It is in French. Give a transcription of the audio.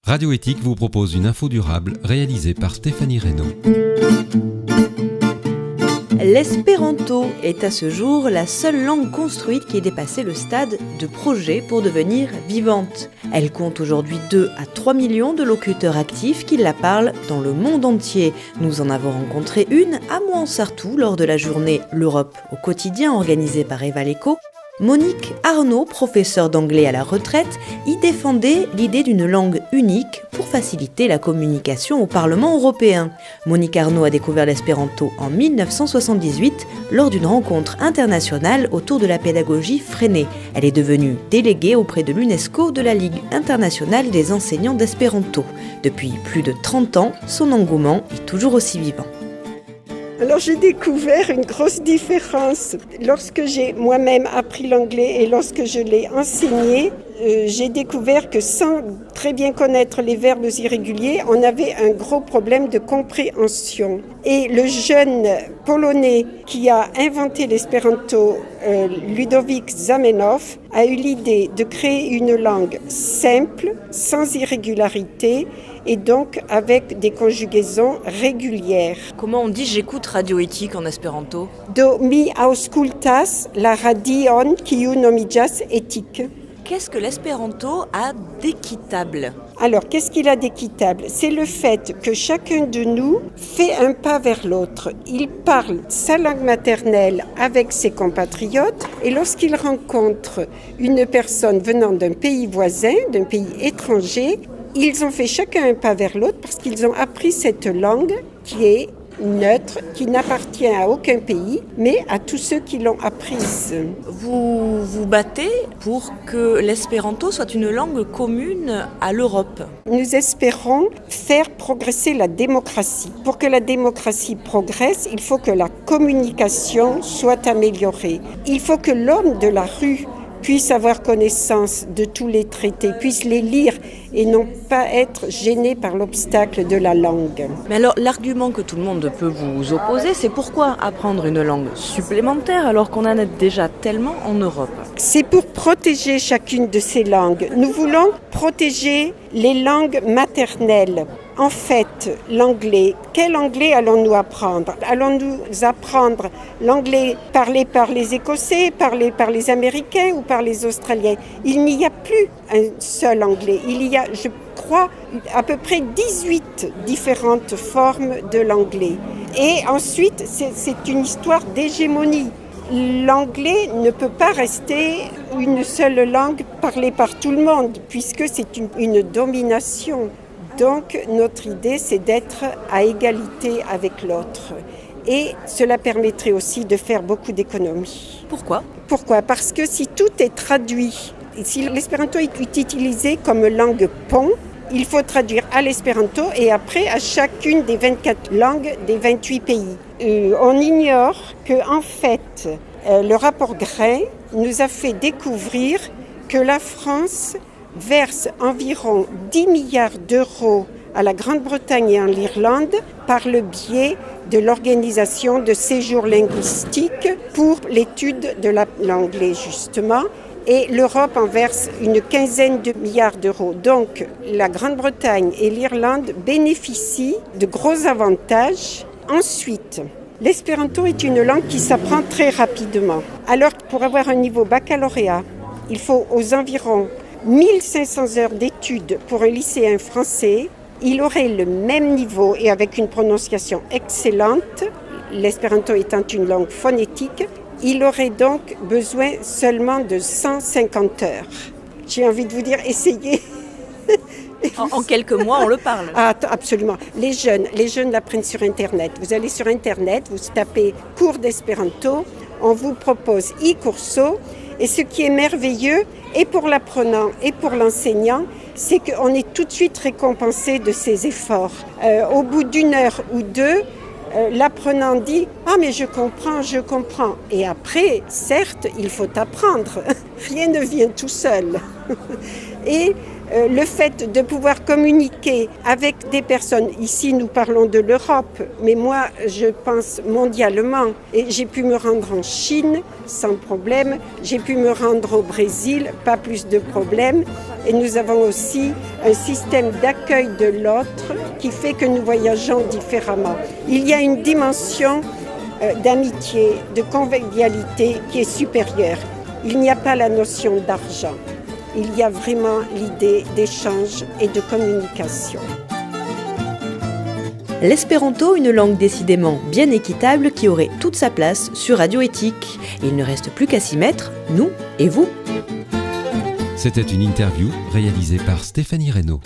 Radio Éthique vous propose une info durable réalisée par Stéphanie Reynaud. L'espéranto est à ce jour la seule langue construite qui ait dépassé le stade de projet pour devenir vivante. Elle compte aujourd'hui 2 à 3 millions de locuteurs actifs qui la parlent dans le monde entier. Nous en avons rencontré une à Mouansartou lors de la journée L'Europe au quotidien organisée par Eva Leco. Monique Arnaud, professeure d'anglais à la retraite, y défendait l'idée d'une langue unique pour faciliter la communication au Parlement européen. Monique Arnaud a découvert l'espéranto en 1978 lors d'une rencontre internationale autour de la pédagogie freinée. Elle est devenue déléguée auprès de l'UNESCO de la Ligue internationale des enseignants d'espéranto. Depuis plus de 30 ans, son engouement est toujours aussi vivant. Alors j'ai découvert une grosse différence. Lorsque j'ai moi-même appris l'anglais et lorsque je l'ai enseigné, j'ai découvert que sans très bien connaître les verbes irréguliers, on avait un gros problème de compréhension. Et le jeune Polonais qui a inventé l'espéranto, Ludovic Zamenhof, a eu l'idée de créer une langue simple, sans irrégularité, et donc avec des conjugaisons régulières. Comment on dit « j'écoute Radio Éthique » en espéranto ? Do mi aŭskultas la radion kiu nomiĝas Éthique. Qu'est-ce que l'espéranto a d'équitable ? Alors, qu'est-ce qu'il a d'équitable ? C'est le fait que chacun de nous fait un pas vers l'autre. Il parle sa langue maternelle avec ses compatriotes et lorsqu'il rencontre une personne venant d'un pays voisin, d'un pays étranger, ils ont fait chacun un pas vers l'autre parce qu'ils ont appris cette langue qui est neutre, qui n'appartient à aucun pays, mais à tous ceux qui l'ont apprise. Vous vous battez pour que l'espéranto soit une langue commune à l'Europe. Nous espérons faire progresser la démocratie. Pour que la démocratie progresse, il faut que la communication soit améliorée. Il faut que l'homme de la rue puisse avoir connaissance de tous les traités, puisse les lire et non pas être gêné par l'obstacle de la langue. Mais alors, l'argument que tout le monde peut vous opposer, c'est pourquoi apprendre une langue supplémentaire alors qu'on en a déjà tellement en Europe ? C'est pour protéger chacune de ces langues. Nous voulons protéger les langues maternelles. En fait, l'anglais, quel anglais allons-nous apprendre ? Allons-nous apprendre l'anglais parlé par les Écossais, parlé par les Américains ou par les Australiens ? Il n'y a plus un seul anglais. Il y a, je crois, à peu près 18 différentes formes de l'anglais. Et ensuite, c'est une histoire d'hégémonie. L'anglais ne peut pas rester une seule langue parlée par tout le monde, puisque c'est une domination. Donc, notre idée, c'est d'être à égalité avec l'autre. Et cela permettrait aussi de faire beaucoup d'économies. Pourquoi ? Parce que si tout est traduit, si l'espéranto est utilisé comme langue pont, il faut traduire à l'espéranto et après à chacune des 24 langues des 28 pays. On ignore qu'en fait, le rapport Gray nous a fait découvrir que la France verse environ 10 milliards d'euros à la Grande-Bretagne et à l'Irlande par le biais de l'organisation de séjours linguistiques pour l'étude de l'anglais justement. Et l'Europe en verse une quinzaine de milliards d'euros. Donc la Grande-Bretagne et l'Irlande bénéficient de gros avantages. Ensuite, l'espéranto est une langue qui s'apprend très rapidement. Alors pour avoir un niveau baccalauréat, il faut aux environs 1500 heures d'études pour un lycéen français. Il aurait le même niveau et avec une prononciation excellente, l'espéranto étant une langue phonétique, il aurait donc besoin seulement de 150 heures. J'ai envie de vous dire, essayez. En quelques mois, on le parle. Ah, absolument. Les jeunes l'apprennent sur Internet. Vous allez sur Internet, vous tapez cours d'espéranto, on vous propose e-curso. Et ce qui est merveilleux, et pour l'apprenant et pour l'enseignant, c'est qu'on est tout de suite récompensé de ses efforts. Au bout d'une heure ou deux, l'apprenant dit « Ah mais je comprends ». Et après, certes, il faut apprendre. Rien ne vient tout seul. Et Le fait de pouvoir communiquer avec des personnes, ici nous parlons de l'Europe, mais moi je pense mondialement, et j'ai pu me rendre en Chine sans problème, j'ai pu me rendre au Brésil, pas plus de problème, et nous avons aussi un système d'accueil de l'autre qui fait que nous voyageons différemment. Il y a une dimension d'amitié, de convivialité qui est supérieure. Il n'y a pas la notion d'argent. Il y a vraiment l'idée d'échange et de communication. L'espéranto, une langue décidément bien équitable qui aurait toute sa place sur Radio Éthique. Il ne reste plus qu'à s'y mettre, nous et vous. C'était une interview réalisée par Stéphanie Reynaud.